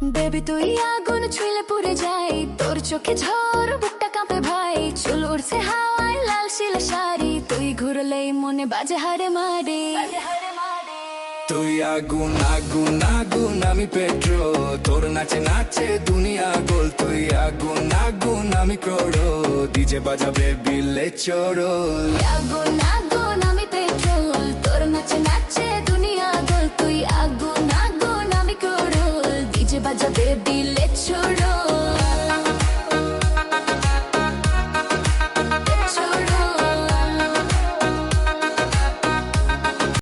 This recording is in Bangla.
বেবি তুই আগুন ছুঁলে পুড়ে যাই, তোর চোখে ঝড় বুকটা কাঁপে ভাই। চুল উড়ছে হাওয়ায় লাল শিলা শাড়ি, তুই ঘুরলেই মনে বাজে হারে মারে। তুই আগুন আগুন আগুন আমি পেট্রোল, তোর নাচে নাচে দুনিয়া গোল। তুই আগুন আগুন আমি করো, ডিজে বাজাবে বিলে চড়ো। আগুন আগুন আমি পেট্রোল, তোর নাচে নাচে দুনিয়া গোল। তুই আগুন আগুন আমি করো, ডিজে বাজাবে দিলে ছোড়ো।